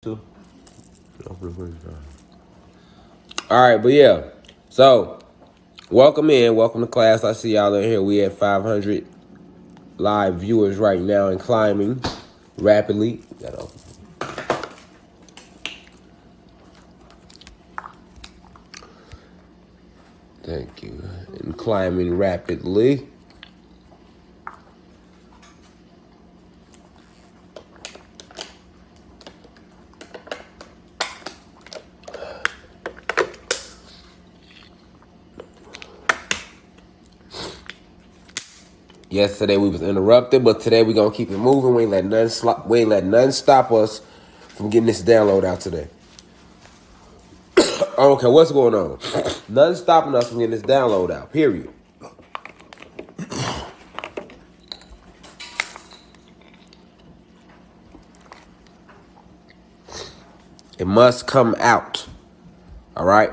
All right, but yeah. So, welcome in. Welcome to class. I see y'all in here. We at 500 live viewers right now and climbing rapidly. Thank you. And climbing rapidly. Yesterday we was interrupted, but today we gonna keep it moving. We ain't let nothing stop us from getting this download out today. Okay, what's going on? Nothing stopping us from getting this download out. Period. It must come out. All right.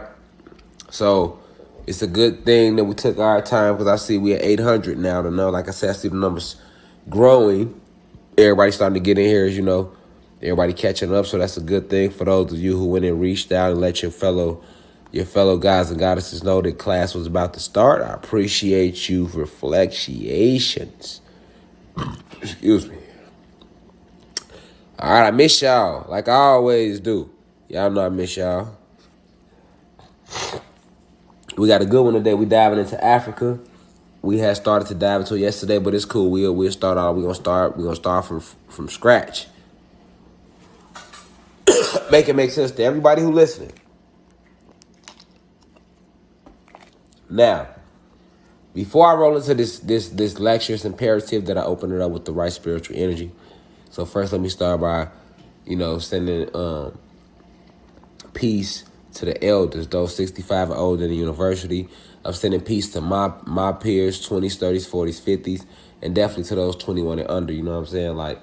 So it's a good thing that we took our time because I see we at 800 now to know. Like I said, I see the numbers growing. Everybody starting to get in here, as you know. Everybody catching up, so that's a good thing for those of you who went and reached out and let your fellow guys and goddesses know that class was about to start. I appreciate you for flexiations. Excuse me. All right, I miss y'all like I always do. Y'all know I miss y'all. We got a good one today. We diving into Africa. We had started to dive into it yesterday, but it's cool. We'll start out. We're gonna start from scratch. Make it make sense to everybody who listening. Now, before I roll into this lecture, it's imperative that I open it up with the right spiritual energy. So first, let me start by, sending peace to the elders, those 65 and older in the university. I'm sending peace to my peers, 20s, 30s, 40s, 50s, and definitely to those 21 and under. You know what I'm saying? Like,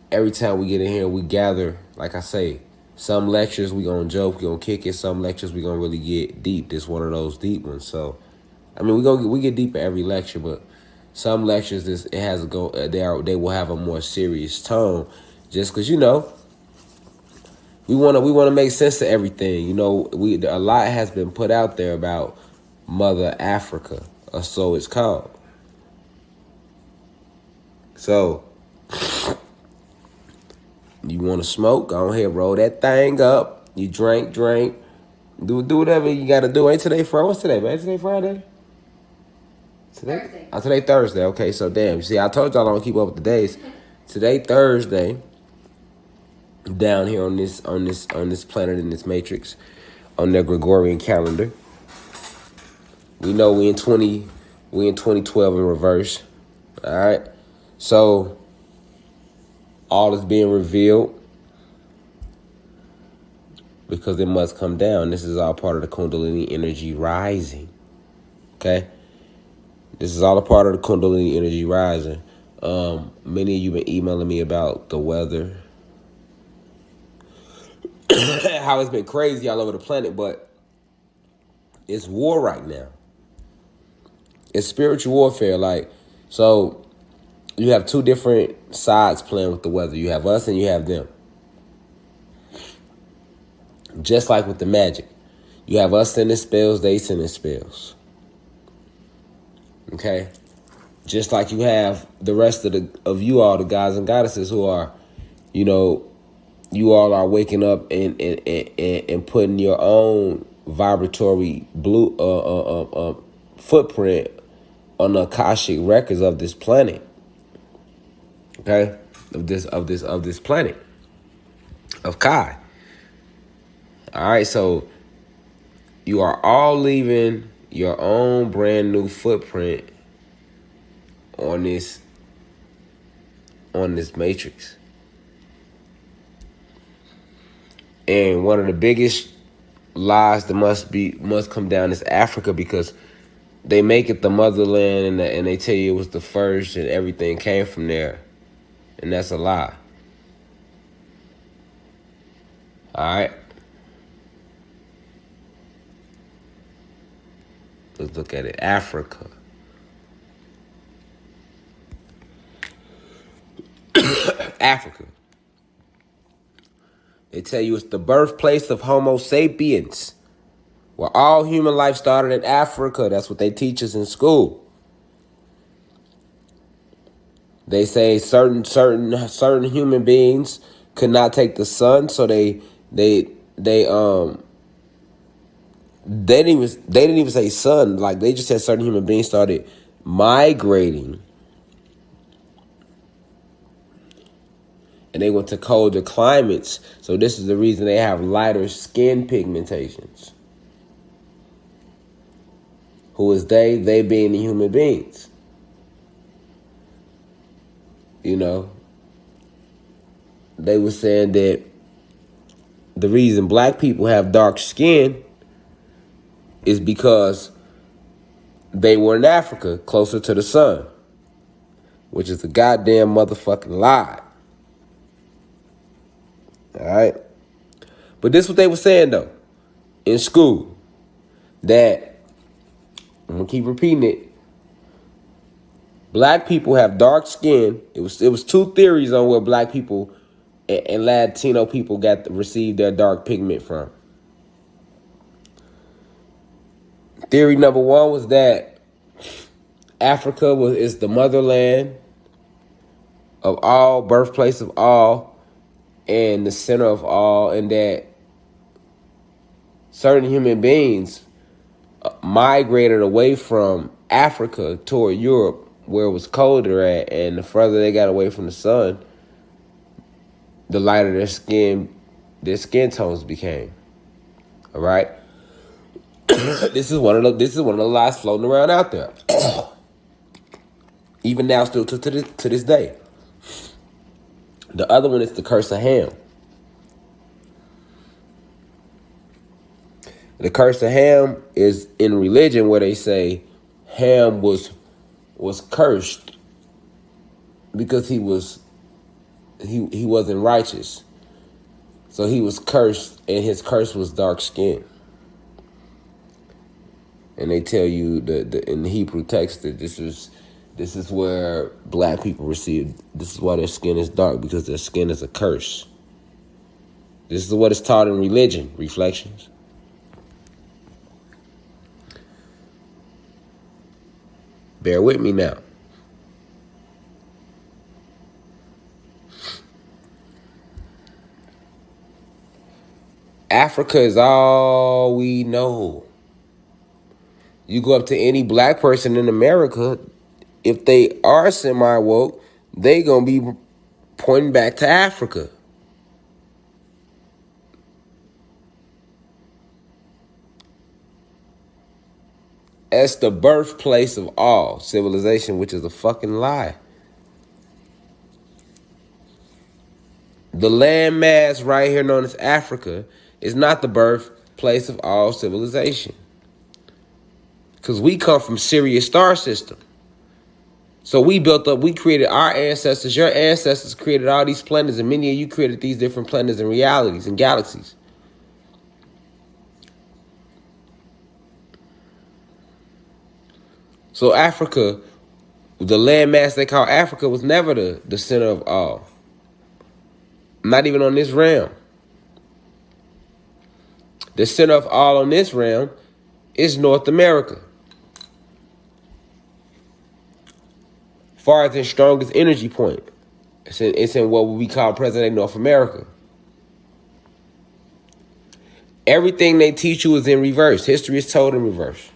every time we get in here, we gather, like I say, some lectures we gonna joke, we gonna kick it. Some lectures we gonna really get deep. This one of those deep ones. So, I mean, we get deep at every lecture, but some lectures it has to go. They will have a more serious tone, just because we wanna make sense of everything. A lot has been put out there about Mother Africa, or so it's called. So, you want to smoke? Go ahead, roll that thing up. You drink. Do whatever you got to do. Ain't today Friday? What's today, man? Today Friday? Thursday. Oh, today Thursday. Okay, so damn. You see, I told y'all I don't keep up with the days. Today Thursday. Down here on this planet in this matrix, on their Gregorian calendar. We know we in 2012 in reverse. All right. So all is being revealed because it must come down. This is all part of the Kundalini energy rising. Okay? This is all a part of the Kundalini energy rising. Many of you been emailing me about the weather. How it's been crazy all over the planet, but it's war right now. It's spiritual warfare. So you have two different sides playing with the weather. You have us and you have them. Just like with the magic. You have us sending spells, they sending spells. Okay? Just like you have the rest of you all, the guys and goddesses who are, you all are waking up and putting your own vibratory footprint on the Akashic records of this planet. Okay? Of this planet. Of Kai. Alright, so you are all leaving your own brand new footprint on this matrix. And one of the biggest lies that must come down is Africa, because they make it the motherland and they tell you it was the first and everything came from there. And that's a lie. Alright? Let's look at it. Africa. Africa. They tell you it's the birthplace of Homo sapiens, where all human life started in Africa. That's what they teach us in school. They say certain human beings could not take the sun, so they didn't even say sun. Like, they just said certain human beings started migrating, and they went to colder climates. So this is the reason they have lighter skin pigmentations. Who is they? They being the human beings. You know, they were saying that the reason black people have dark skin is because they were in Africa, closer to the sun, which is a goddamn motherfucking lie. All right? But this is what they were saying, though, in school, that, I'm going to keep repeating it, black people have dark skin. It was two theories on where black people and Latino people received their dark pigment from. Theory number one was that Africa is the motherland of all, birthplace of all, and the center of all, and that certain human beings migrated away from Africa toward Europe, where it was colder at, and the further they got away from the sun, the lighter their skin tones became. All right. This is one of the lies floating around out there. Even now, still to this day. The other one is the curse of Ham. The curse of Ham is in religion, where they say Ham was cursed because he wasn't righteous. So he was cursed, and his curse was dark skin. And they tell you in the Hebrew text that this is where black people received. This is why their skin is dark, because their skin is a curse. This is what is taught in religion. Reflections. Bear with me now. Africa is all we know. You go up to any black person in America, if they are semi-woke, they gonna be pointing back to Africa. That's the birthplace of all civilization, which is a fucking lie. The landmass right here known as Africa is not the birthplace of all civilization. Because we come from Sirius star system. So we created our ancestors, your ancestors created all these planets, and many of you created these different planets and realities and galaxies. So Africa, the landmass they call Africa, was never the center of all. Not even on this realm. The center of all on this realm is North America. Far as its strongest energy point, it's in what we call present-day North America. Everything they teach you is in reverse. History is told in reverse.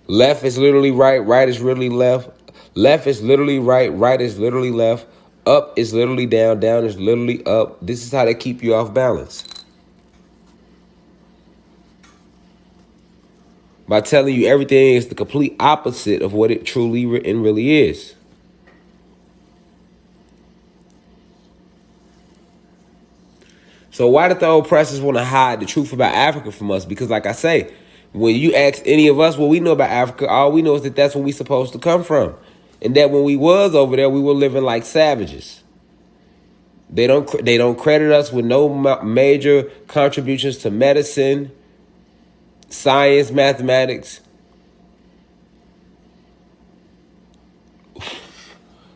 Left is literally right, right is literally left. Left is literally right, right is literally left. Up is literally down, down is literally up. This is how they keep you off balance. By telling you everything is the complete opposite of what it truly and really is. So why did the oppressors want to hide the truth about Africa from us? Because like I say, when you ask any of us what we know about Africa, all we know is that that's where we supposed to come from. And that when we was over there, we were living like savages. They don't credit us with no major contributions to medicine, science, mathematics,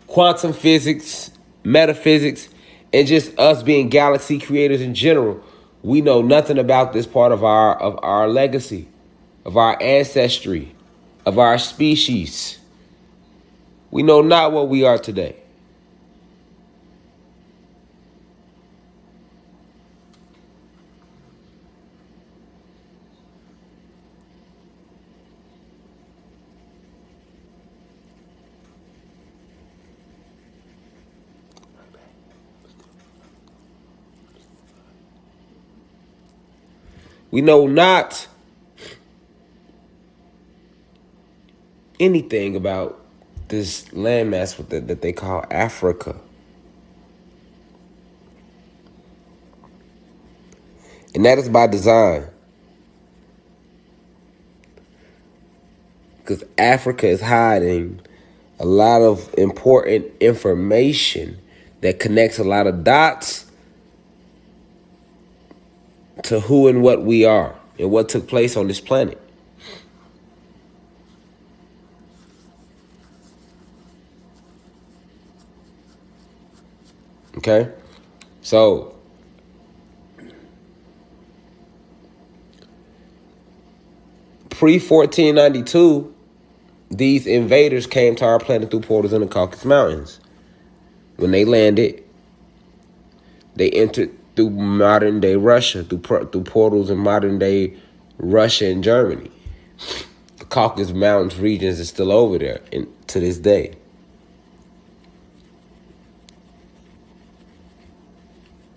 quantum physics, metaphysics, and just us being galaxy creators in general, we know nothing about this part of our legacy, of our ancestry, of our species. We know not what we are today. We know not anything about this landmass that they call Africa. And that is by design. Because Africa is hiding a lot of important information that connects a lot of dots to who and what we are and what took place on this planet. Okay? So, pre-1492, these invaders came to our planet through portals in the Caucasus Mountains. When they landed, they entered through modern-day Russia, through portals in modern-day Russia and Germany. The Caucasus Mountains regions is still over there to this day.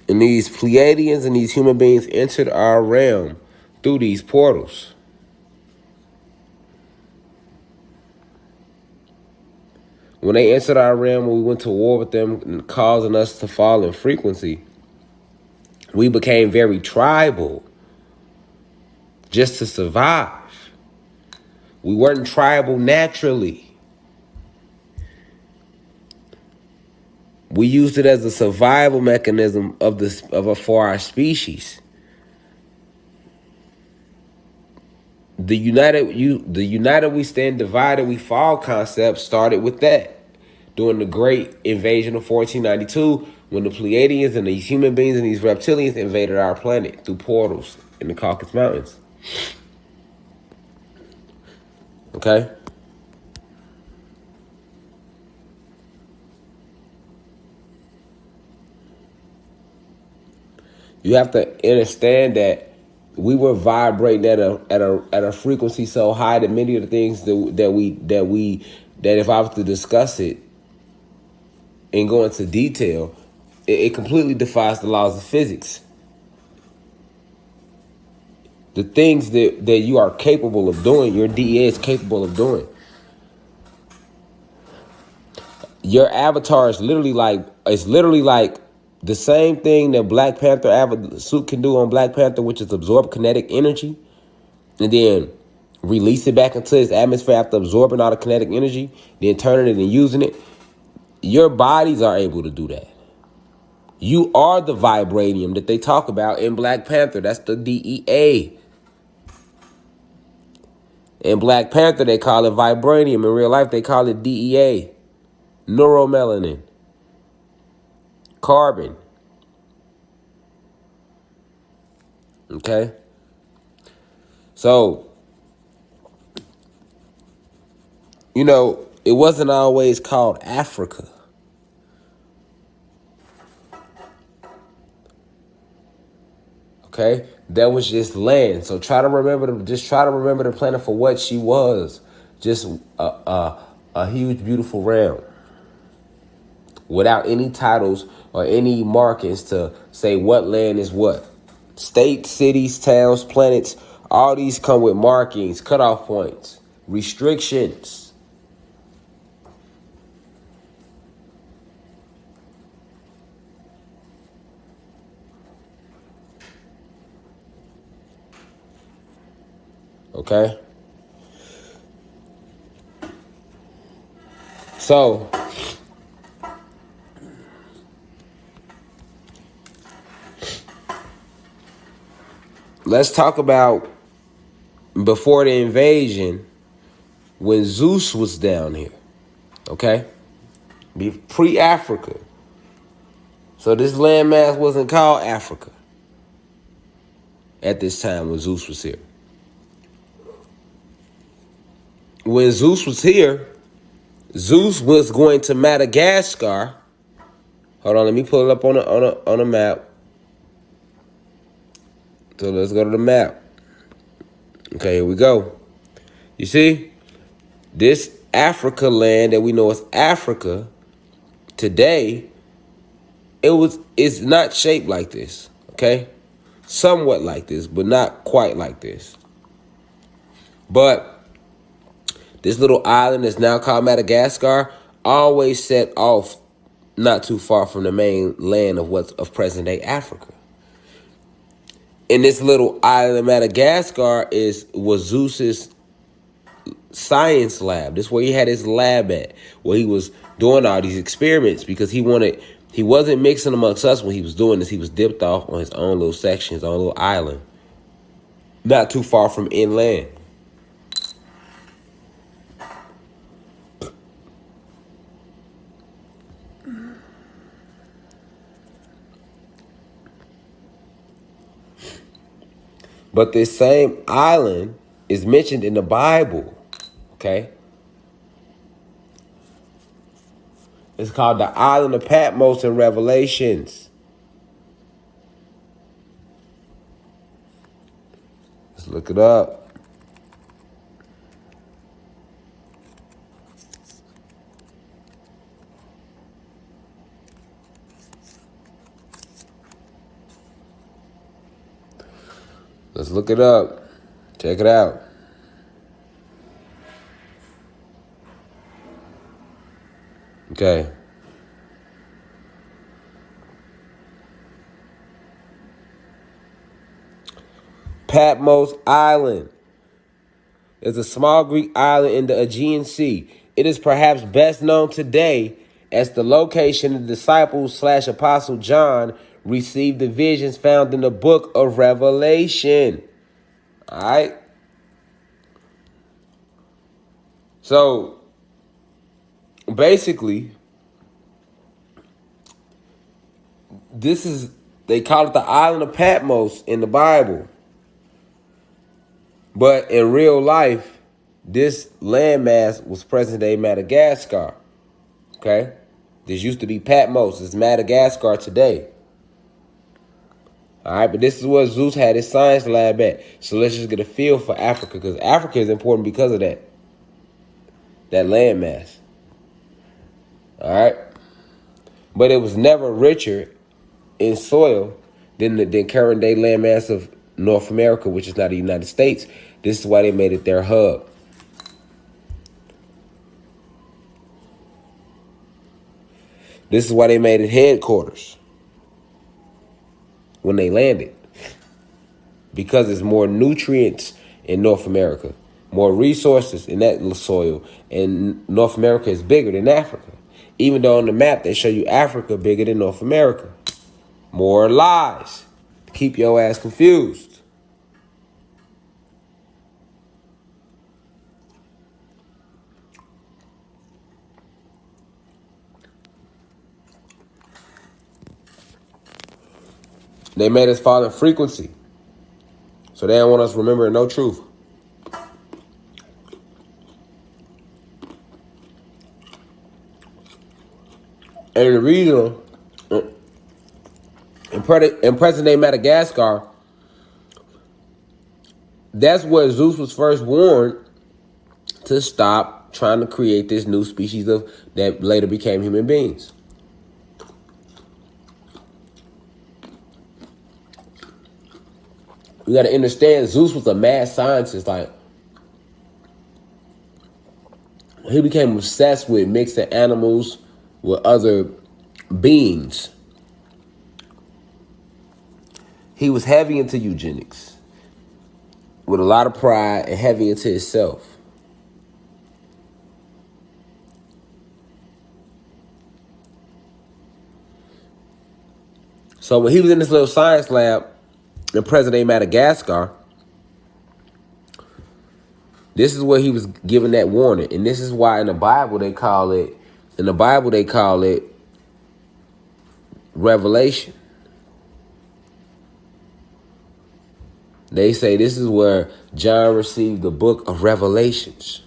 And these Pleiadians and these human beings entered our realm through these portals. When they entered our realm, we went to war with them, causing us to fall in frequency. We became very tribal just to survive. We weren't tribal naturally. We used it as a survival mechanism for our species. The united we stand, divided we fall concept started with that. During the great invasion of 1492, when the Pleiadians and these human beings and these reptilians invaded our planet through portals in the Caucasus Mountains. Okay? You have to understand that we were vibrating at a frequency so high that many of the things that if I was to discuss it and go into detail, it completely defies the laws of physics. The things that you are capable of doing, your DEA is capable of doing. Your avatar is literally like the same thing that Black Panther suit can do on Black Panther, which is absorb kinetic energy and then release it back into his atmosphere after absorbing all the kinetic energy, then turning it and using it. Your bodies are able to do that. You are the vibranium that they talk about in Black Panther. That's the DEA. In Black Panther, they call it vibranium. In real life, they call it DEA. Neuromelanin. Carbon. Okay? So, it wasn't always called Africa. Okay? That was just land. So try to remember the planet for what she was. Just a huge, beautiful realm. Without any titles or any markings to say what land is what. States, cities, towns, planets, all these come with markings, cutoff points, restrictions. Okay? So, let's talk about before the invasion, when Zeus was down here. Okay? Pre-Africa. So this landmass wasn't called Africa at this time when Zeus was here. When Zeus was here, Zeus was going to Madagascar. Hold on, let me pull it up on a map. So let's go to the map. Okay, here we go. You see, this Africa land that we know as Africa today, it's not shaped like this. Okay, somewhat like this, but not quite like this. But this little island that's now called Madagascar always set off not too far from the main land of present day Africa. And this little island of Madagascar was Zeus's science lab. This is where he had his lab at, where he was doing all these experiments because he wasn't mixing amongst us when he was doing this. He was dipped off on his own little section, his own little island, not too far from inland. But this same island is mentioned in the Bible, okay? It's called the island of Patmos in Revelations. Let's look it up. Let's look it up. Check it out. Okay. Patmos Island is a small Greek island in the Aegean Sea. It is perhaps best known today as the location the disciple/apostle John received the visions found in the book of Revelation. All right. So basically, they call it the island of Patmos in the Bible. But in real life, this landmass was present-day Madagascar. Okay? This used to be Patmos. It's Madagascar today. All right, but this is where Zeus had his science lab at. So let's just get a feel for Africa, because Africa is important because of that landmass. All right? But it was never richer in soil than current day landmass of North America, which is not the United States. This is why they made it their hub. This is why they made it headquarters when they landed. Because there's more nutrients in North America, more resources in that soil, and North America is bigger than Africa. Even though on the map they show you Africa bigger than North America. More lies to keep your ass confused. They made us fall in frequency. So they don't want us remembering no truth. And the reason, in present-day Madagascar, that's where Zeus was first warned to stop trying to create this new species that later became human beings. You got to understand, Zeus was a mad scientist. Like, he became obsessed with mixing animals with other beings. He was heavy into eugenics, with a lot of pride and heavy into himself. So when he was in this little science lab in present-day Madagascar, this is where he was given that warning. And this is why in the Bible they call it Revelation. They say this is where John received the book of Revelations.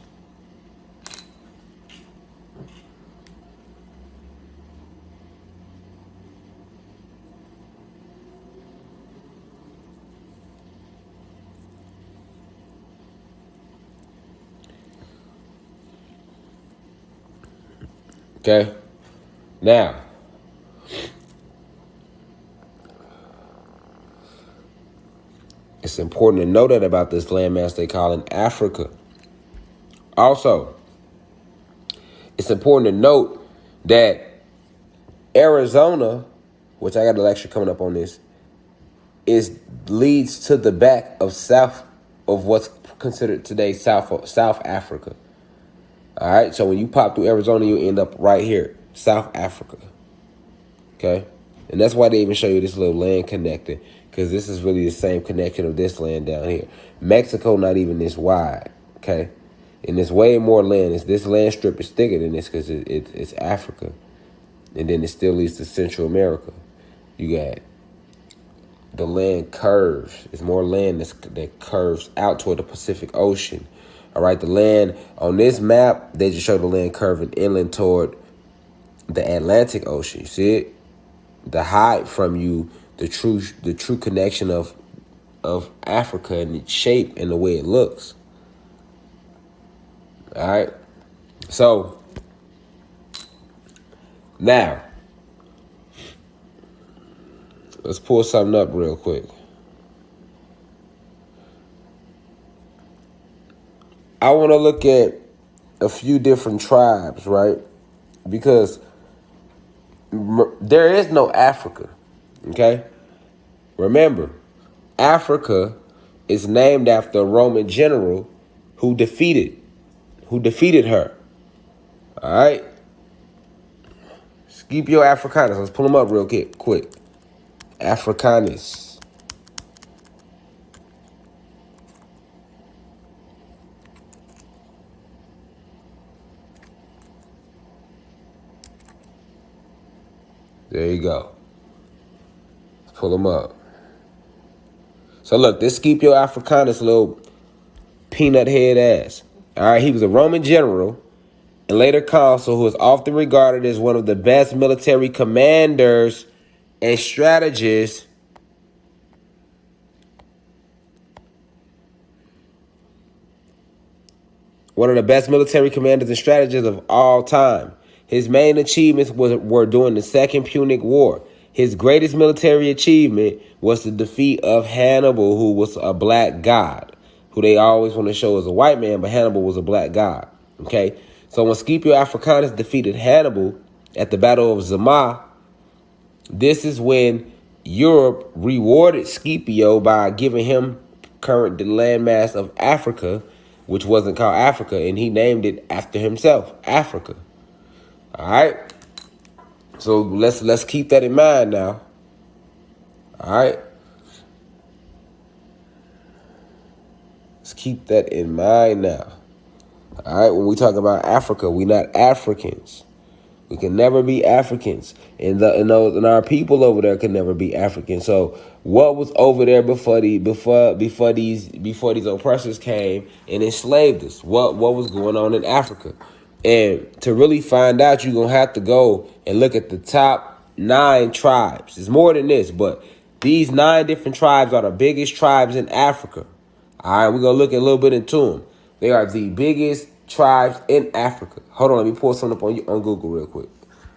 Okay? Now, it's important to know that about this landmass they call in Africa. Also, it's important to note that Arizona, which I got a lecture coming up on this, leads to the back of south of what's considered today South Africa. All right, so when you pop through Arizona, you end up right here, South Africa. Okay, and that's why they even show you this little land connector, because this is really the same connection of this land down here. Mexico not even this wide. Okay, and there's way more land. This land strip is thicker than this because it's Africa, and then it still leads to Central America. You got the land curves. It's more land that curves out toward the Pacific Ocean. All right, the land on this map, they just show the land curving inland toward the Atlantic Ocean. You see it? To hide from you the true connection of Africa and its shape and the way it looks. All right. So now let's pull something up real quick. I want to look at a few different tribes, right? Because there is no Africa, okay? Remember, Africa is named after a Roman general who defeated her. All right? Scipio Africanus. Let's pull them up real quick. Africanus. There you go. Let's pull them up. So look, this Scipio Africanus, little peanut head ass. All right, he was a Roman general and later consul who is often regarded as one of the best military commanders and strategists of all time. His main achievements were during the Second Punic War. His greatest military achievement was the defeat of Hannibal, who was a black god, who they always want to show as a white man, but Hannibal was a black god. Okay? So when Scipio Africanus defeated Hannibal at the Battle of Zama, this is when Europe rewarded Scipio by giving him the landmass of Africa, which wasn't called Africa, and he named it after himself, Africa. All right? So let's keep that in mind now. All right? Let's keep that in mind now. All right? When we talk about Africa, we're not Africans. We can never be Africans, and our people over there can never be African. So, what was over there before these oppressors came and enslaved us? What was going on in Africa? And to really find out, you're gonna have to go and look at the top 9 tribes. It's more than this, but these 9 different tribes are the biggest tribes in Africa. All right, we're gonna look a little bit into them. They are the biggest tribes in Africa. Hold on, let me pull something up on Google real quick.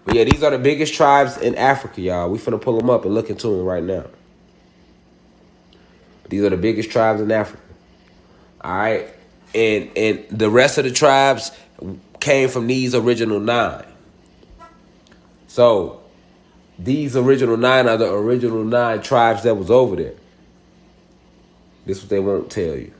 But yeah, these are the biggest tribes in Africa, y'all. We finna pull them up and look into them right now. These are the biggest tribes in Africa. All right, and the rest of the tribes came from these original 9. So these original 9 are the original 9 tribes that was over there. This is what they won't tell you.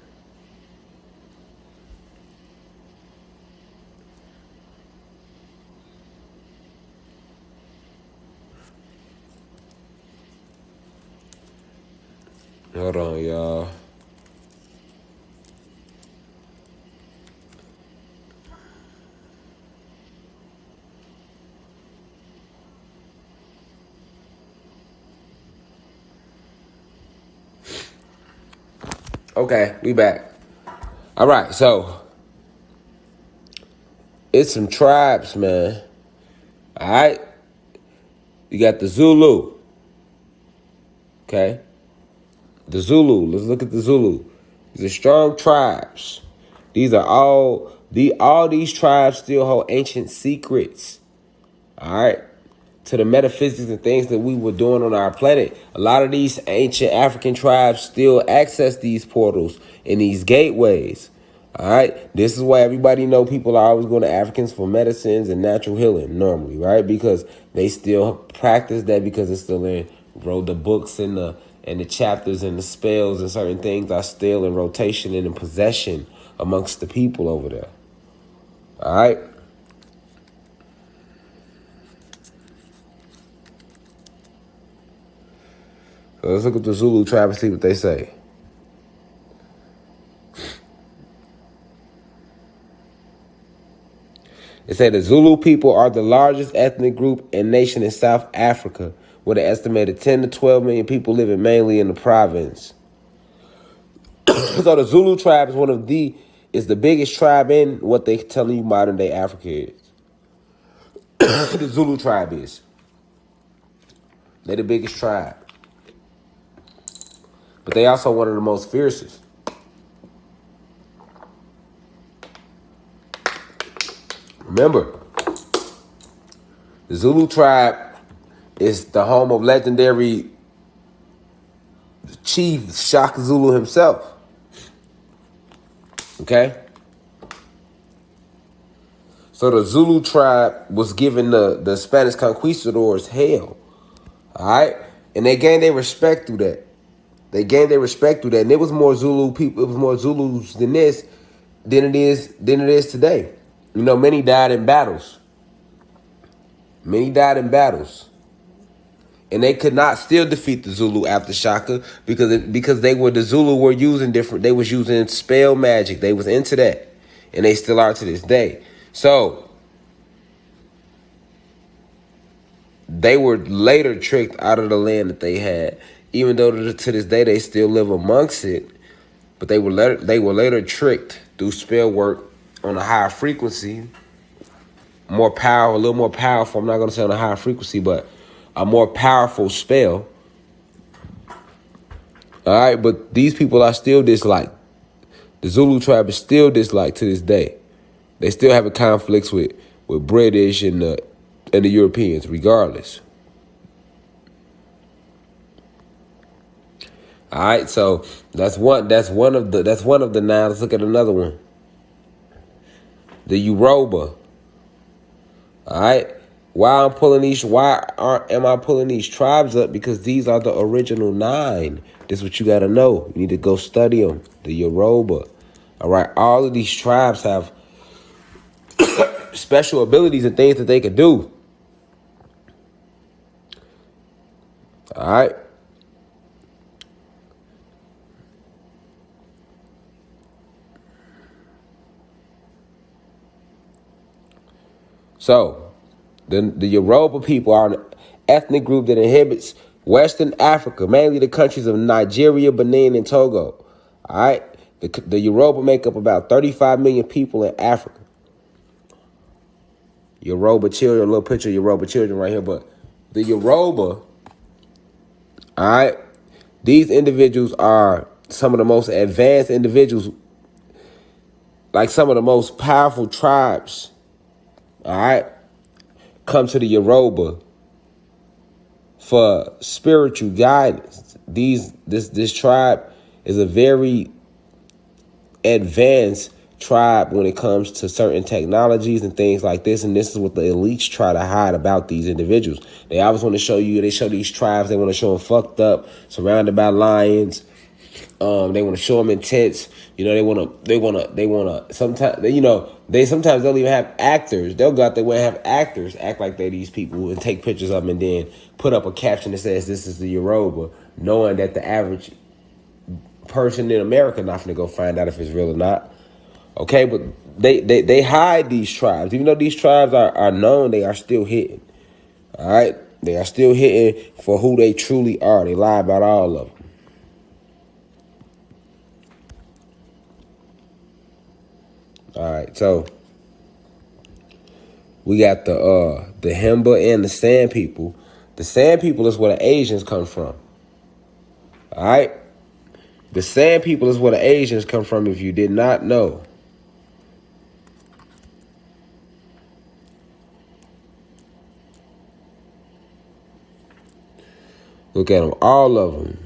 Hold on, y'all. Okay, we back. All right, so it's some tribes, man. All right, you got the Zulu. Okay, the Zulu. Let's look at the Zulu. These are strong tribes. These are all these tribes still hold ancient secrets. All right. To the metaphysics and things that we were doing on our planet. A lot of these ancient African tribes still access these portals and these gateways. All right. This is why everybody know people are always going to Africans for medicines and natural healing normally, right? Because they still practice that because it's still in wrote the books and the chapters and the spells and certain things are still in rotation and in possession amongst the people over there. All right. So let's look at the Zulu tribe and see what they say. It said the Zulu people are the largest ethnic group and nation in South Africa, with an estimated 10 to 12 million people living mainly in the province. So the Zulu tribe is the biggest tribe in what they telling you modern day Africa is. The Zulu tribe is. They're the biggest tribe. But they also one of the most fiercest. Remember, the Zulu tribe is the home of legendary chief Shaka Zulu himself. Okay? So the Zulu tribe was given the Spanish conquistadors hell. Alright? And they gained their respect through that. And it was more Zulu people, it was more Zulus than it is today. You know, many died in battles. And they could not still defeat the Zulu after Shaka because the Zulu were using different. They was using spell magic. They was into that, and they still are to this day. So they were later tricked out of the land that they had, even though to this day they still live amongst it. But they were later tricked through spell work on a higher frequency, a little more powerful. I'm not gonna say on a higher frequency, but a more powerful spell. All right, but these people are still disliked. The Zulu tribe is still disliked to this day. They still having conflicts with British and the Europeans, regardless. All right, so that's one of the nine. Let's look at another one. The Yoruba. All right. Am I pulling these tribes up? Because these are the original 9. This is what you got to know. You need to go study them. The Yoruba. All right. All of these tribes have special abilities and things that they could do. All right. So, the Yoruba people are an ethnic group that inhabits Western Africa, mainly the countries of Nigeria, Benin, and Togo. All right? The Yoruba make up about 35 million people in Africa. Yoruba children, a little picture of Yoruba children right here. But the Yoruba, all right, these individuals are some of the most advanced individuals, like some of the most powerful tribes, all right, come to the Yoruba for spiritual guidance. This tribe is a very advanced tribe when it comes to certain technologies and things like this, and this is what the elites try to hide about these individuals. They always want to show you. They show these tribes. They want to show them fucked up, surrounded by lions. They want to show them intense. You know, they want to. Sometimes sometimes they'll even have actors. They'll go out there and have actors act like they're these people and take pictures of them and then put up a caption that says this is the Yoruba, knowing that the average person in America not gonna go find out if it's real or not. Okay, but they hide these tribes. Even though these tribes are known, they are still hidden. All right, they are still hidden for who they truly are. They lie about all of them. All right, so we got the Himba and the Sand People. The Sand People is where the Asians come from. All right, the Sand People is where the Asians come from. If you did not know. Look at them, all of them.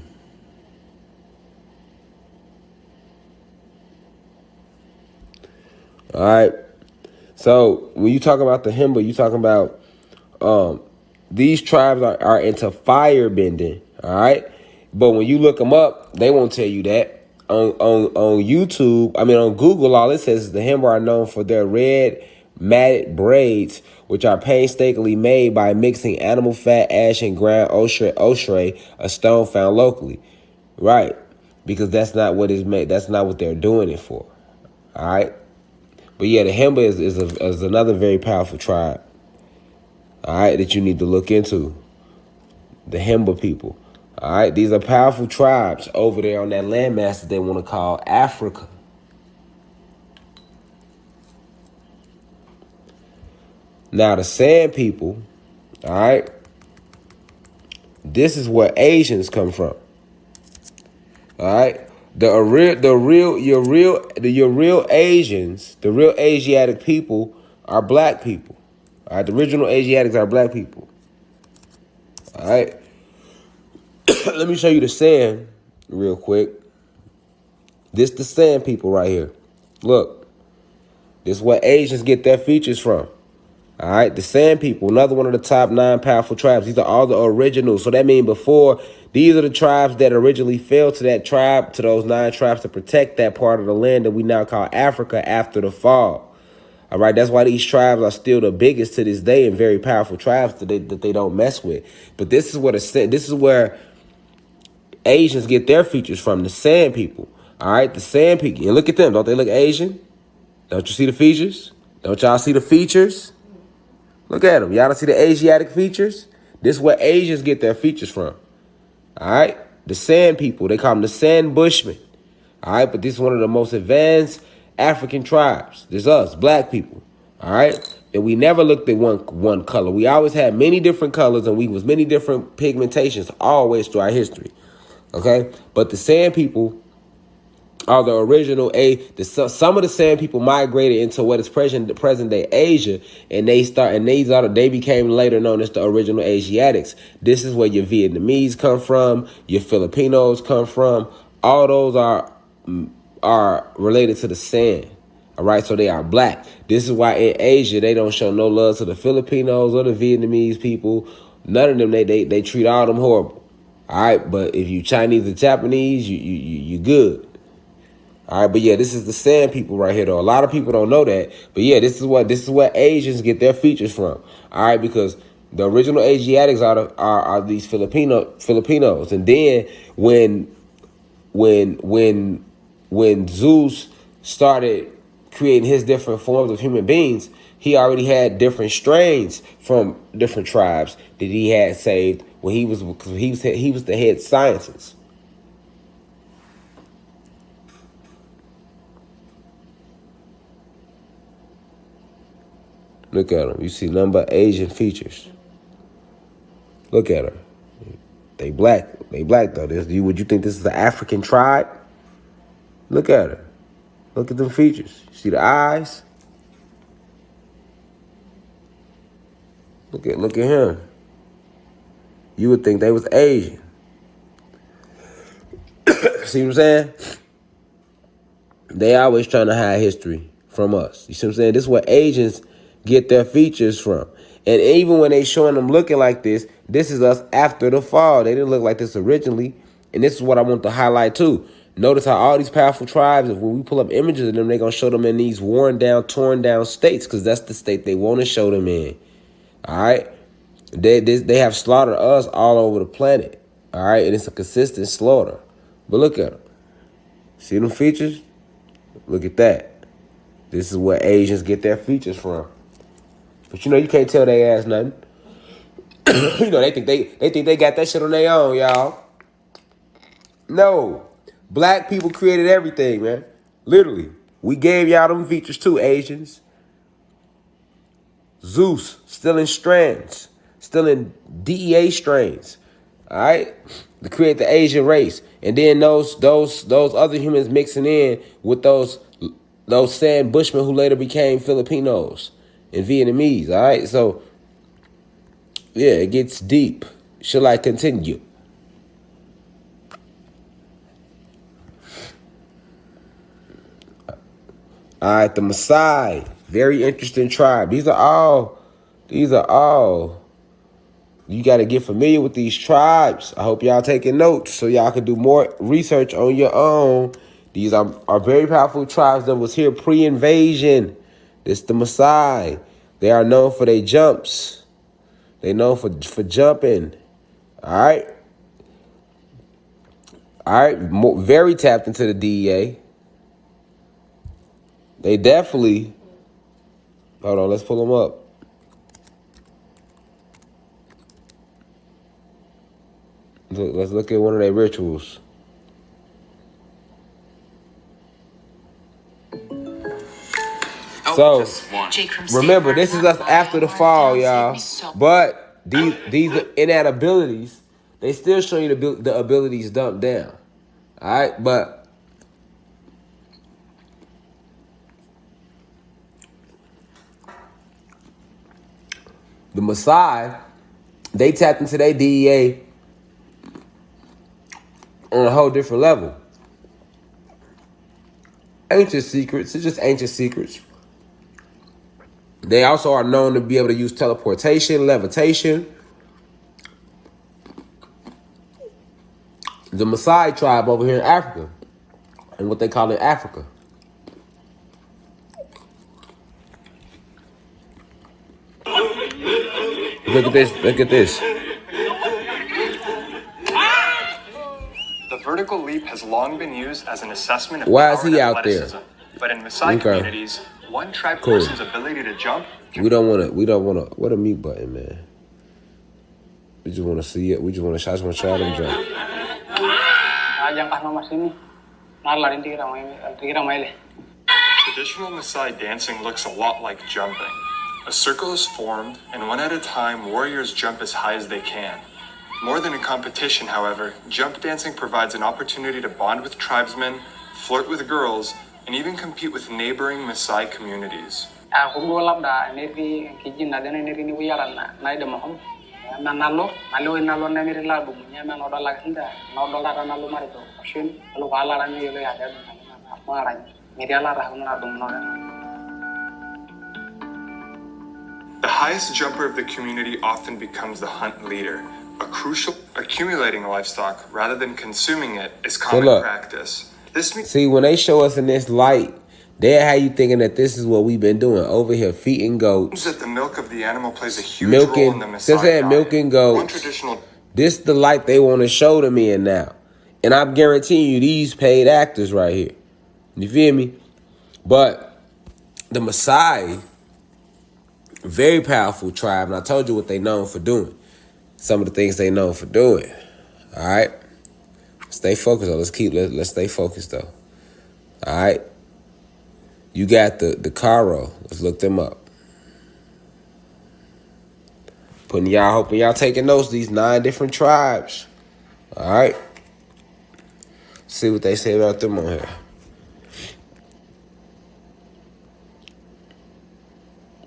All right. So when you talk about the Himba, you talking about these tribes are into fire bending. All right. But when you look them up, they won't tell you that. On YouTube, on Google, all it says is the Himba are known for their red matted braids, which are painstakingly made by mixing animal fat, ash, and ground ostre, a stone found locally. Right. Because that's not what is made. That's not what they're doing it for. All right. But yeah, the Himba is another very powerful tribe. All right, that you need to look into. The Himba people. All right, these are powerful tribes over there on that landmass that they want to call Africa. Now the Sand people, all right, this is where Asians come from. All right, your real Asians, the real Asiatic people are black people. All right, the original Asiatics are black people. All right, let me show you the sand real quick. This the Sand people right here. Look, this is where Asians get their features from. All right, the Sand people, another one of the top 9 powerful tribes. These are all the originals. So that means before, these are the tribes that originally fell to that tribe, to those 9 tribes to protect that part of the land that we now call Africa after the fall. All right, that's why these tribes are still the biggest to this day and very powerful tribes that they don't mess with. But this is where Asians get their features from, the Sand people. All right, the Sand people. And look at them. Don't they look Asian? Don't you see the features? Don't y'all see the features? Look at them. Y'all don't see the Asiatic features? This is where Asians get their features from. All right? The Sand people. They call them the Sand Bushmen. All right? But this is one of the most advanced African tribes. This is us, black people. All right? And we never looked at one color. We always had many different colors and we was many different pigmentations always through our history. Okay? But the Sand people are the original some of the Sand people migrated into what is present day Asia, and they became later known as the original Asiatics. This is where your Vietnamese come from, your Filipinos come from. All those are related to the Sand. All right, so they are black. This is why in Asia they don't show no love to the Filipinos or the Vietnamese people. None of them. They treat all them horrible. All right, but if you Chinese or Japanese, you good. All right, but yeah, this is the Sand people right here, though. A lot of people don't know that, but yeah, this is where Asians get their features from. All right, because the original Asiatics are these Filipinos, and then when Zeus started creating his different forms of human beings, he already had different strains from different tribes that he had saved when he was the head scientist. Look at them. You see number Asian features. Look at her. They black. They black though. Would you think this is an African tribe? Look at her. Look at them features. See the eyes? Look at him. You would think they was Asian. See what I'm saying? They always trying to hide history from us. You see what I'm saying? This is where Asians get their features from. And even when they showing them looking like this is us after the fall. They didn't look like this originally. And this is what I want to highlight too. Notice how all these powerful tribes, when we pull up images of them, they're going to show them in these worn down, torn down states because that's the state they want to show them in. All right? They have slaughtered us all over the planet. All right? And it's a consistent slaughter. But look at them. See them features? Look at that. This is where Asians get their features from. But you can't tell they ass nothing. They think they got that shit on their own, y'all. No. Black people created everything, man. Literally. We gave y'all them features too, Asians. Zeus, still in strands, still in DEA strains. All right, to create the Asian race, and then those other humans mixing in with those sand Bushmen who later became Filipinos and Vietnamese. All right, so yeah, it gets deep. Shall I continue? All right, the Maasai, very interesting tribe. These are all you got to get familiar with these tribes. I hope y'all taking notes so y'all can do more research on your own. These are very powerful tribes that was here pre-invasion. This the Maasai. They are known for their jumps. They known for jumping. All right. All right. Very tapped into the DEA. They definitely. Hold on. Let's pull them up. Let's look at one of their rituals. So, remember, this is us after the fall, y'all. But these inabilities, they still show you the abilities dumped down. All right, but the Maasai, they tapped into their DEA on a whole different level. Ancient secrets, it's just ancient secrets. They also are known to be able to use teleportation, levitation. The Maasai tribe over here in Africa, and what they call in Africa. Look at this, look at this. The vertical leap has long been used as an assessment of Why is power he and out there? athleticism. But in Maasai communities, one tribe person's ability to jump. We don't wanna, what a mute button, man. We just wanna see it. I just wanna try them jump. Traditional Maasai dancing looks a lot like jumping. A circle is formed, and one at a time, warriors jump as high as they can. More than a competition, however, jump dancing provides an opportunity to bond with tribesmen, flirt with girls, and even compete with neighboring Maasai communities. The highest jumper of the community often becomes the hunt leader. A crucial accumulating livestock rather than consuming it is common practice. This means when they show us in this light, they have you thinking that this is what we've been doing over here, feeding goats. That the milk of the animal plays a huge role in the Maasai diet. Milking goats. This the light they want to show to me now. And I'm guaranteeing you these paid actors right here. You feel me? But the Maasai, very powerful tribe, and I told you what they known for doing. Some of the things they known for doing. All right? Stay focused though. Let's stay focused though. All right? You got the Karo. Let's look them up. Hoping y'all taking notes, these 9 different tribes. All right? See what they say about them on here.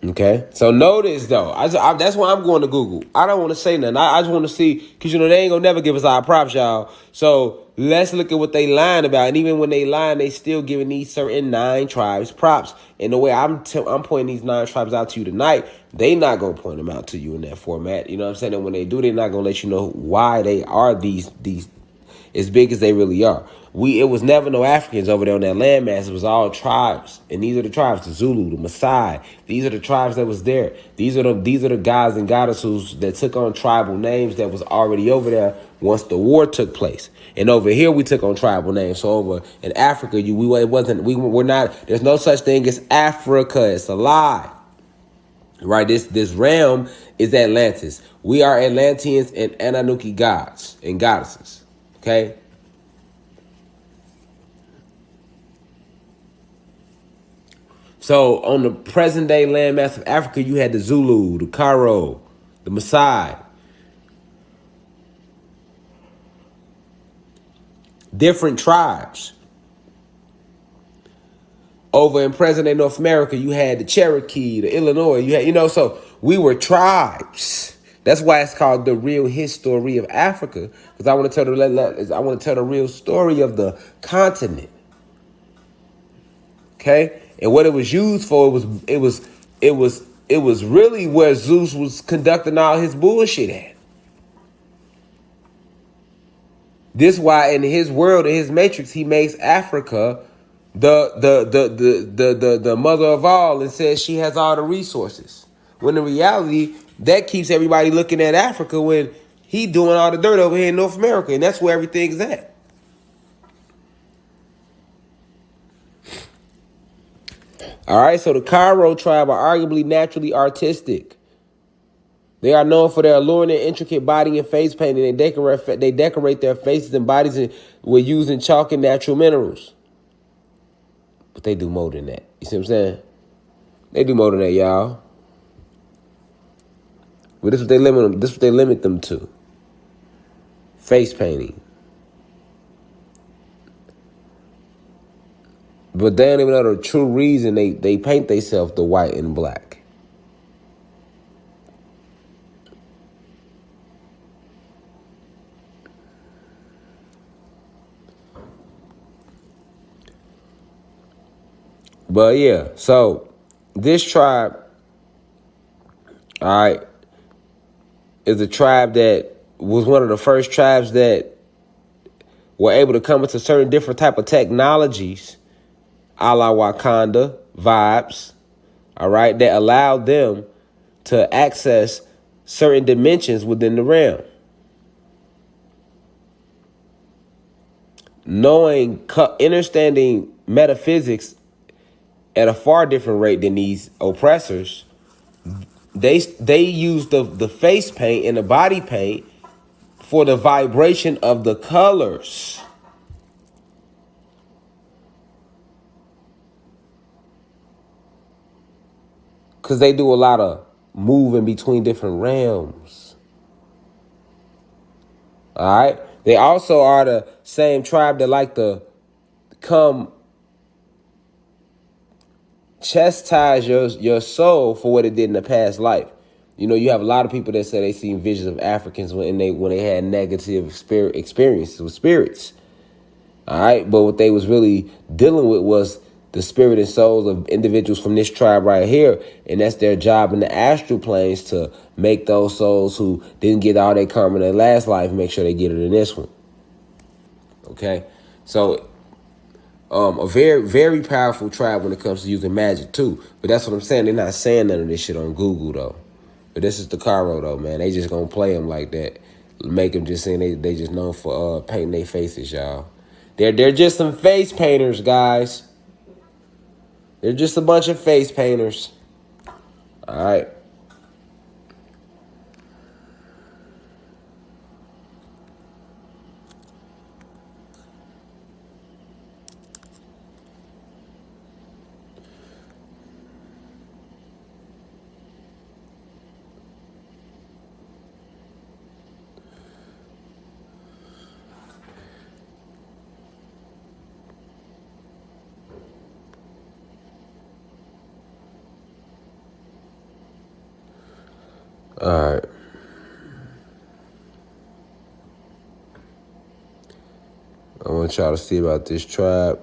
Okay, so notice though, that's why I'm going to Google. I don't want to say nothing. I just want to see, because they ain't gonna never give us our props, y'all. So let's look at what they lying about. And even when they lying, they still giving these certain 9 tribes props. And the way I'm pointing these 9 tribes out to you tonight, they not gonna point them out to you in that format. You know what I'm saying? And when they do, they're not gonna let you know why they are these as big as they really are. It was never no Africans over there on that landmass. It was all tribes. And these are the tribes, the Zulu, the Maasai. These are the tribes that was there. These are the guys and goddesses that took on tribal names that was already over there once the war took place. And over here we took on tribal names. So over in Africa, we're not, there's no such thing as Africa. It's a lie. Right? This realm is Atlantis. We are Atlanteans and Anunnaki gods and goddesses. Okay? So on the present day landmass of Africa, you had the Zulu, the Karo, the Maasai. Different tribes. Over in present day North America, you had the Cherokee, the Illinois. You had, so we were tribes. That's why it's called the real history of Africa, because I want to tell the real story of the continent. Okay, and what it was used for, it was really where Zeus was conducting all his bullshit at. This why in his world, in his matrix, he makes Africa the mother of all and says she has all the resources. When in reality, that keeps everybody looking at Africa when he doing all the dirt over here in North America, and that's where everything's at. All right, so the Cairo tribe are arguably naturally artistic. They are known for their alluring and intricate body and face painting. They decorate their faces and bodies with using chalk and natural minerals. But they do more than that. You see what I'm saying? They do more than that, y'all. But this is what they limit them. This is what they limit them to. Face painting. But they don't even know the true reason they paint themselves the white and black. But yeah, so this tribe, all right, is a tribe that was one of the first tribes that were able to come into certain different type of technologies, a la Wakanda vibes, all right, that allowed them to access certain dimensions within the realm. Understanding metaphysics at a far different rate than these oppressors, they use the face paint and the body paint for the vibration of the colors. Because they do a lot of moving between different realms. All right? They also are the same tribe that like to come chastise your soul for what it did in the past life. You have a lot of people that say they seen visions of Africans when they had negative experiences with spirits. All right? But what they was really dealing with was the spirit and souls of individuals from this tribe right here. And that's their job in the astral planes, to make those souls who didn't get all their karma in their last life, make sure they get it in this one. Okay? So, a very, very powerful tribe when it comes to using magic too. But that's what I'm saying. They're not saying none of this shit on Google though. But this is the Cairo though, man. They just gonna play them like that. Make them just saying they just known for painting their faces, y'all. They're just some face painters, guys. They're just a bunch of face painters. All right. All right. I want y'all to see about this tribe.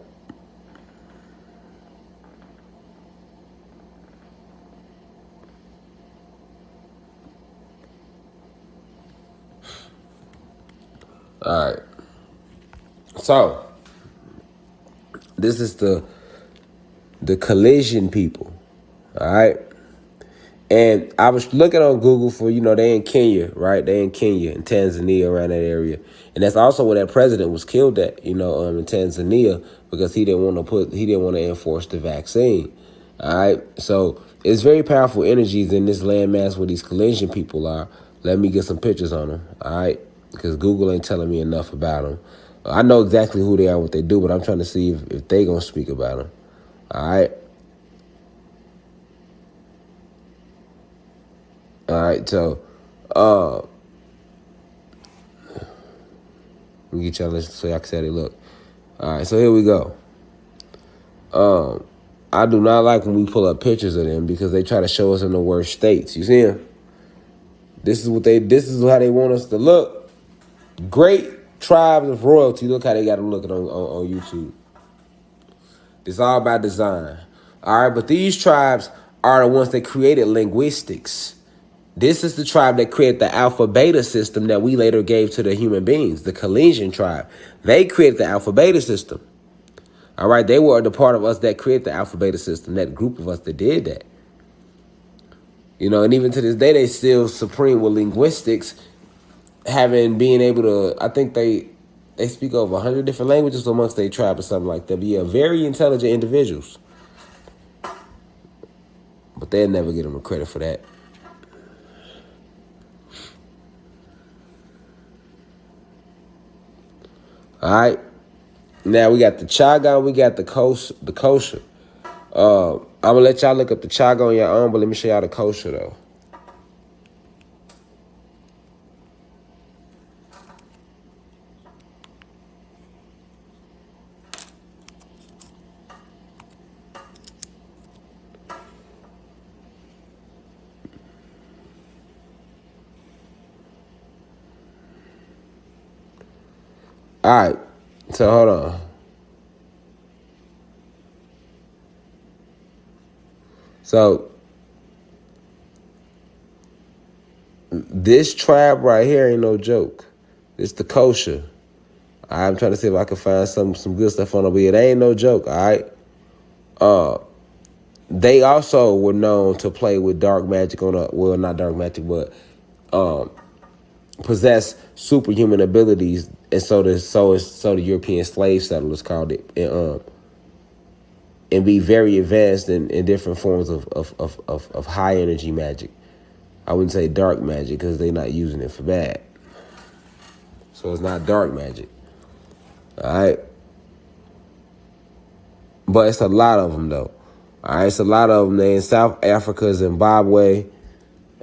All right. So, this is the collision people. All right. And I was looking on Google for, they in Kenya, right? They in Kenya and Tanzania, around that area. And that's also where that president was killed at, in Tanzania, because he didn't want to enforce the vaccine. All right. So it's very powerful energies in this landmass where these collision people are. Let me get some pictures on them. All right. Because Google ain't telling me enough about them. I know exactly who they are, what they do, but I'm trying to see if they going to speak about them. All right. All right, so we get y'all listen so y'all can see how they look. All right, so here we go. I do not like when we pull up pictures of them because they try to show us in the worst states. You see them? This is how they want us to look. Great tribes of royalty. Look how they got them looking on YouTube. It's all about design. All right, but these tribes are the ones that created linguistics. This is the tribe that created the alpha-beta system that we later gave to the human beings, the Kalesian tribe. They created the alpha-beta system. All right, they were the part of us that created the alpha-beta system, that group of us that did that. You know, and even to this day, they still supreme with linguistics, being able to, I think they speak over 100 different languages amongst their tribe or something like that. But yeah, very intelligent individuals. But they'll never get them the credit for that. All right. Now we got the Chagan, we got the kosher. I'm gonna let y'all look up the Chaga on your own, but let me show y'all the kosher though. All right, so hold on. So this tribe right here ain't no joke. It's the kosher. I'm trying to see if I can find some good stuff on it, but it ain't no joke. All right. They also were known to play with dark magic not dark magic, but possess superhuman abilities, and so the European slave settlers called it, and be very advanced in different forms of high energy magic. I wouldn't say dark magic because they're not using it for bad, so it's not dark magic. All right, but it's a lot of them though. All right, it's a lot of them. They in South Africa, Zimbabwe.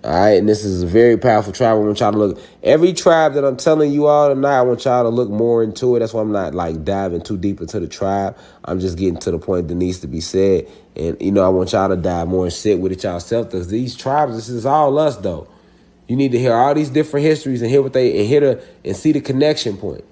All right, and this is a very powerful tribe. I want y'all to look. Every tribe that I'm telling you all tonight, I want y'all to look more into it. That's why I'm not like diving too deep into the tribe. I'm just getting to the point that needs to be said. And, you know, I want y'all to dive more and sit with it yourself. Because these tribes, this is all us, though. You need to hear all these different histories and hear what and see the connection point.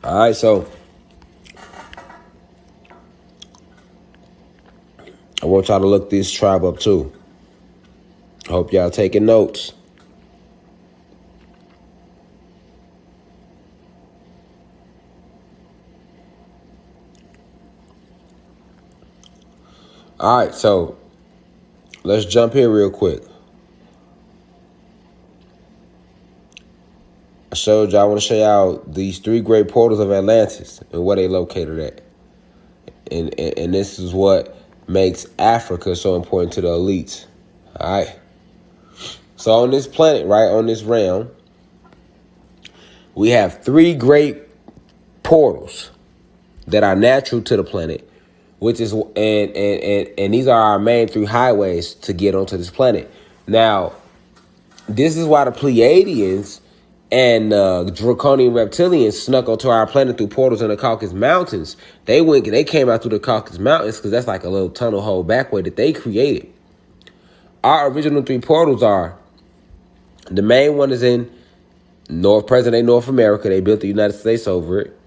All right, so I want y'all to look this tribe up too. I hope y'all taking notes. All right, so let's jump here real quick. I want to show y'all these 3 great portals of Atlantis and where they located at. And this is what makes Africa so important to the elites. All right. So on this planet, right, on this realm, we have 3 great portals that are natural to the planet, which is and these are our main 3 highways to get onto this planet. Now, this is why the Pleiadians and draconian reptilians snuck onto our planet through portals in the Caucasus Mountains. They came out through the Caucasus Mountains because that's like a little tunnel hole back way that they created. Our original 3 portals are, the main one is in present-day North America. They built the United States over it.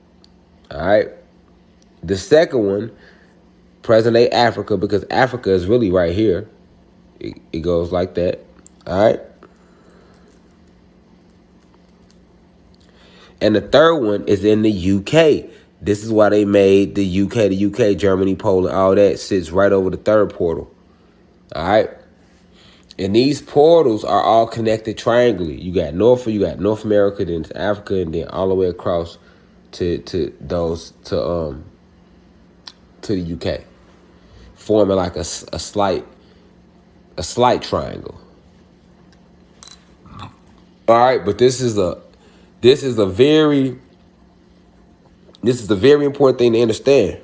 All right. The second one, present-day Africa, because Africa is really right here. It goes like that. All right. And the third one is in the UK. This is why they made the UK, Germany, Poland, all that sits right over the third portal. All right. And these portals are all connected triangularly. You got North America, then to Africa, and then all the way across to the UK, forming like a slight triangle. All right, but this is a very This is a very important thing to understand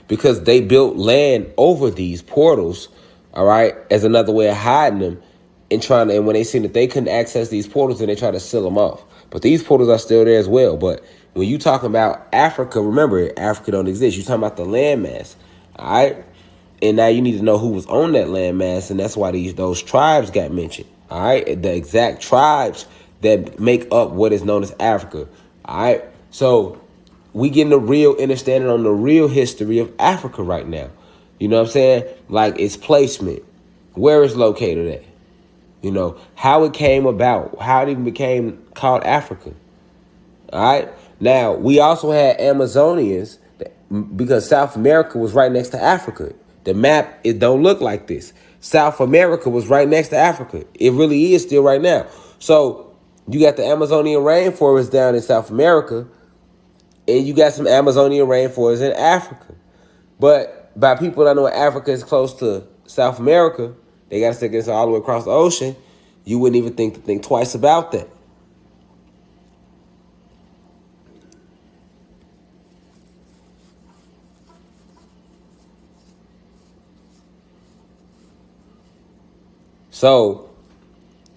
because they built land over these portals, all right, as another way of hiding them and when they seen that they couldn't access these portals, then they try to seal them off. But these portals are still there as well. But when you talking about Africa, remember, Africa don't exist. You're talking about the landmass, all right? And now you need to know who was on that landmass, and that's why those tribes got mentioned, all right? The exact tribes that make up what is known as Africa, all right? So we getting a real understanding on the real history of Africa right now. You know what I'm saying? Like its placement, where it's located at. You know, how it came about, how it even became called Africa. All right? Now, we also had Amazonians because South America was right next to Africa. The map, it don't look like this. South America was right next to Africa. It really is still right now. So you got the Amazonian rainforest down in South America, and you got some Amazonian rainforest in Africa. But by people that know Africa is close to South America, they got to stick this all the way across the ocean. You wouldn't even think twice about that. So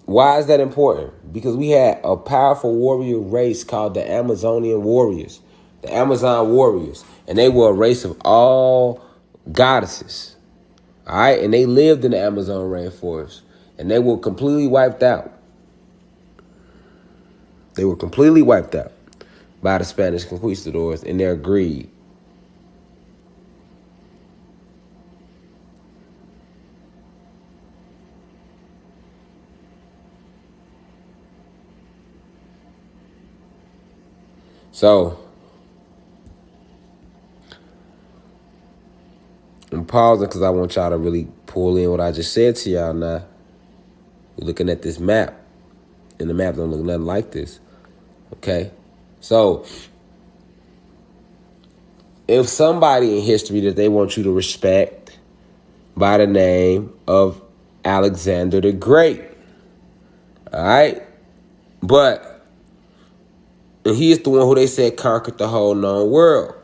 why is that important? Because we had a powerful warrior race called the Amazonian warriors, the Amazon warriors, and they were a race of all goddesses. All right, and they lived in the Amazon rainforest, and they were completely wiped out. They were completely wiped out by the Spanish conquistadors in their greed. So I'm pausing because I want y'all to really pull in what I just said to y'all now. We're looking at this map, and the map don't look nothing like this. Okay? So if somebody in history that they want you to respect by the name of Alexander the Great, all right? But he is the one who they said conquered the whole known world.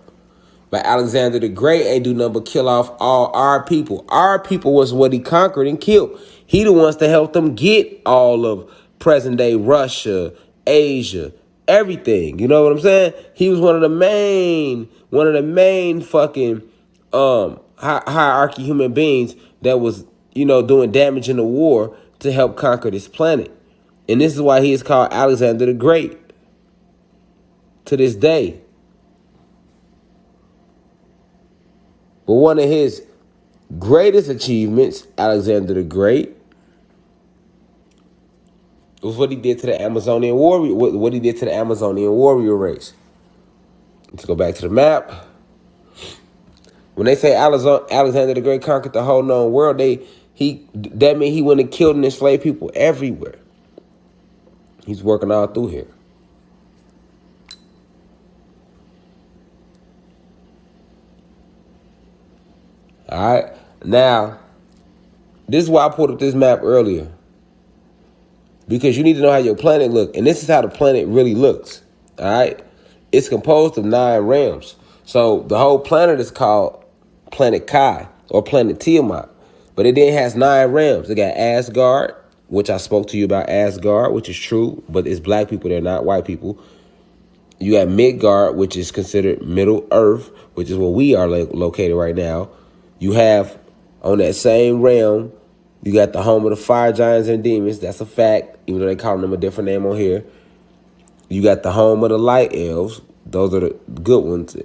But Alexander the Great ain't do nothing but kill off all our people. Our people was what he conquered and killed. He the ones that helped them get all of present day Russia, Asia, everything. You know what I'm saying? He was one of the main fucking hierarchy human beings that was, doing damage in the war to help conquer this planet. And this is why he is called Alexander the Great to this day. But one of his greatest achievements, Alexander the Great, was what he did to the Amazonian warrior. What he did to the Amazonian warrior race. Let's go back to the map. When they say Alexander the Great conquered the whole known world, that means he went and killed and enslaved people everywhere. He's working all through here. All right. Now, this is why I pulled up this map earlier. Because you need to know how your planet looks. And this is how the planet really looks. All right. It's composed of 9 realms. So the whole planet is called Planet Kai or Planet Tiamat. But it then has 9 realms. It got Asgard, which I spoke to you about Asgard, which is true. But it's black people. They're not white people. You got Midgard, which is considered Middle Earth, which is where we are located right now. You have, on that same realm, you got the home of the fire giants and demons. That's a fact, even though they call them a different name on here. You got the home of the light elves. Those are the good ones.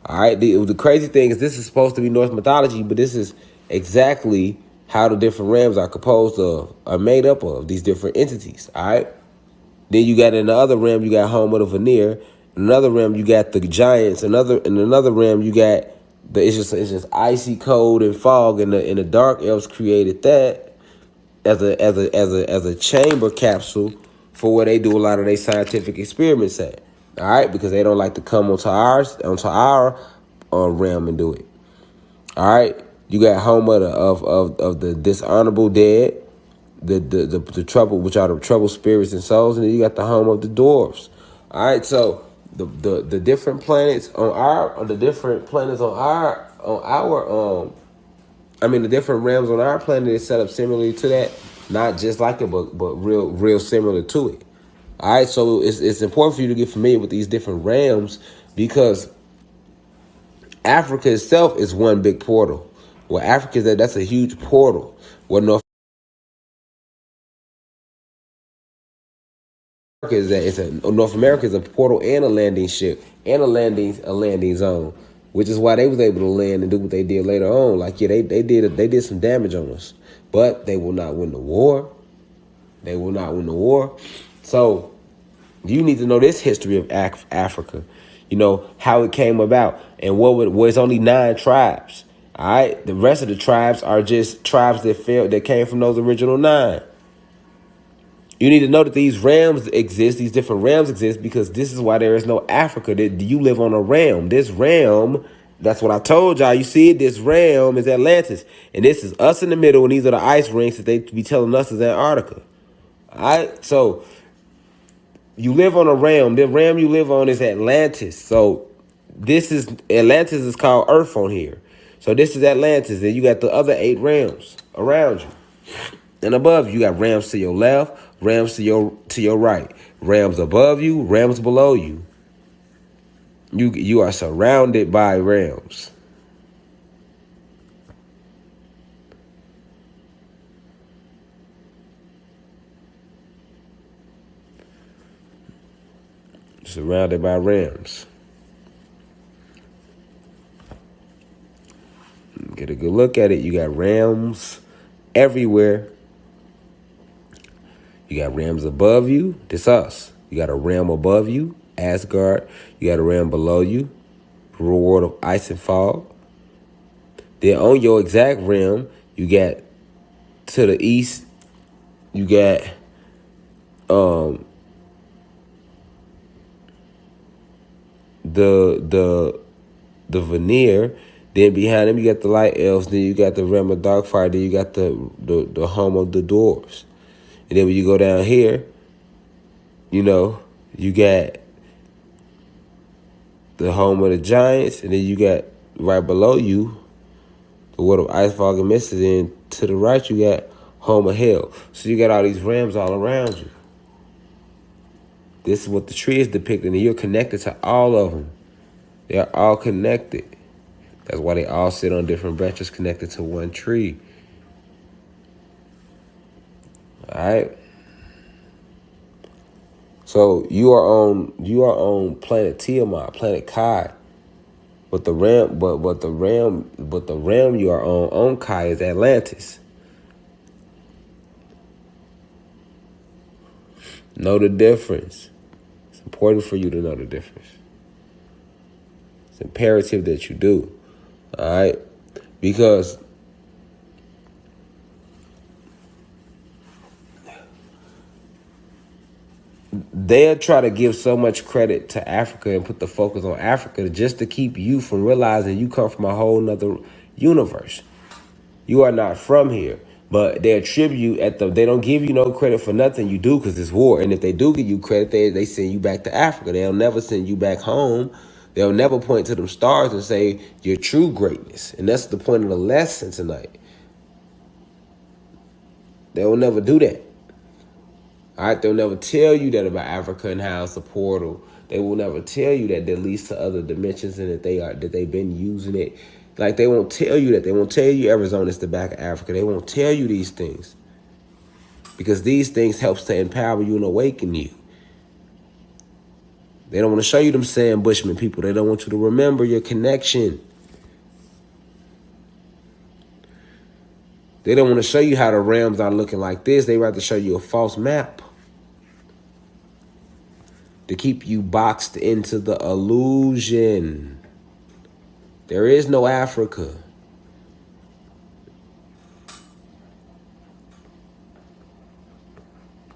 All right. The crazy thing is this is supposed to be Norse mythology, but this is exactly how the different realms are composed of, are made up of, these different entities. All right. Then you got in the other realm, you got home of the Vanir. In another realm, you got the giants. In another realm, you got it's just icy cold and fog, and the dark elves created that as a chamber capsule for where they do a lot of their scientific experiments at. All right, because they don't like to come onto our realm and do it. All right, you got home of the dishonorable dead, the trouble, which are the troubled spirits and souls, and then you got the home of the dwarves. All right, so the different planets on the different planets the different realms on our planet is set up similarly to that. Not just like it, but real similar to it. All right, so it's important for you to get familiar with these different realms because Africa itself is one big portal. Where Africa is that's a huge portal. Where North America is North America is a portal and a landing ship and a landing zone, which is why they was able to land and do what they did later on. Like they did some damage on us, but they will not win the war. They will not win the war. So you need to know this history of Africa. You know how it came about and was only 9 tribes. All right, the rest of the tribes are just tribes that came from those original 9. You need to know that these realms exist, these different realms exist, because this is why there is no Africa. That you live on a realm. This realm, that's what I told y'all. You see it, this realm is Atlantis. And this is us in the middle, and these are the ice rings that they be telling us is Antarctica. All right? So you live on a realm. The realm you live on is Atlantis. So Atlantis is called Earth on here. So this is Atlantis. And you got the other 8 realms around you. And above you got realms to your left, realms to your right, realms above you, realms below you. You are surrounded by realms. Surrounded by realms. Get a good look at it. You got realms everywhere. You got realms above you. This us. You got a realm above you, Asgard. You got a realm below you, reward of ice and fog. Then on your exact realm, you got to the east, you got the veneer. Then behind them you got the light elves. Then you got the realm of darkfire. Then you got the home of the dwarves. And then when you go down here, you know, you got the home of the giants. And then you got right below you the world of ice, fog, and mist. And then to the right you got home of hell. So you got all these realms all around you. This is what the tree is depicting, and you're connected to all of them. They are all connected. That's why they all sit on different branches connected to one tree. All right. So you are on planet Tiamat, planet Kai. But the realm you are on Kai is Atlantis. Know the difference. It's important for you to know the difference. It's imperative that you do. All right? Because they'll try to give so much credit to Africa and put the focus on Africa just to keep you from realizing you come from a whole nother universe. You are not from here. But they attribute they don't give you no credit for nothing you do because it's war. And if they do give you credit, they send you back to Africa. They'll never send you back home. They'll never point to them stars and say your true greatness. And that's the point of the lesson tonight. They will never do that. All right, they'll never tell you that about Africa and how it's a portal. They will never tell you that leads to other dimensions and that they've been using it. Like they won't tell you that. They won't tell you Arizona is the back of Africa. They won't tell you these things. Because these things helps to empower you and awaken you. They don't want to show you them Sam Bushman people. They don't want you to remember your connection. They don't want to show you how the realms are looking like this. They rather show you a false map to keep you boxed into the illusion. There is no Africa.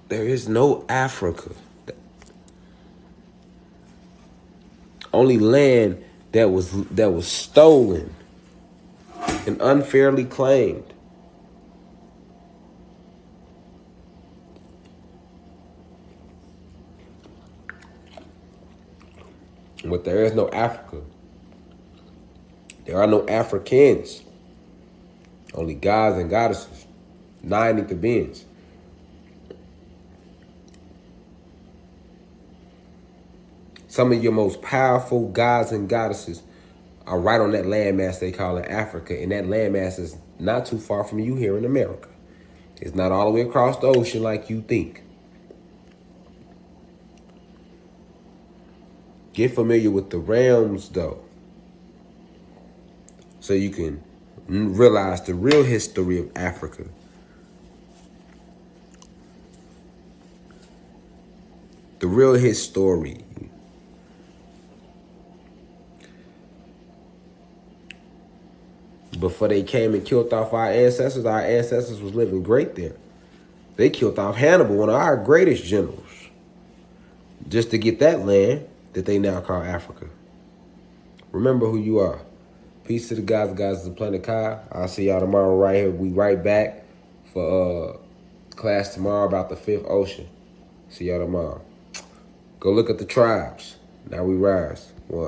There is no Africa. Only land that was stolen and unfairly claimed. But there is no Africa. There are no Africans. Only gods and goddesses. 9 ether beings. Some of your most powerful gods and goddesses are right on that landmass they call it Africa. And that landmass is not too far from you here in America. It's not all the way across the ocean like you think. Get familiar with the realms, though, so you can realize the real history of Africa. The real history. Before they came and killed off our ancestors was living great there. They killed off Hannibal, one of our greatest generals, just to get that land that they now call Africa. Remember who you are. Peace to the guys of the planet Kai. I'll see y'all tomorrow right here. We right back for class tomorrow about the 5th ocean. See y'all tomorrow. Go look at the tribes. Now we rise. One.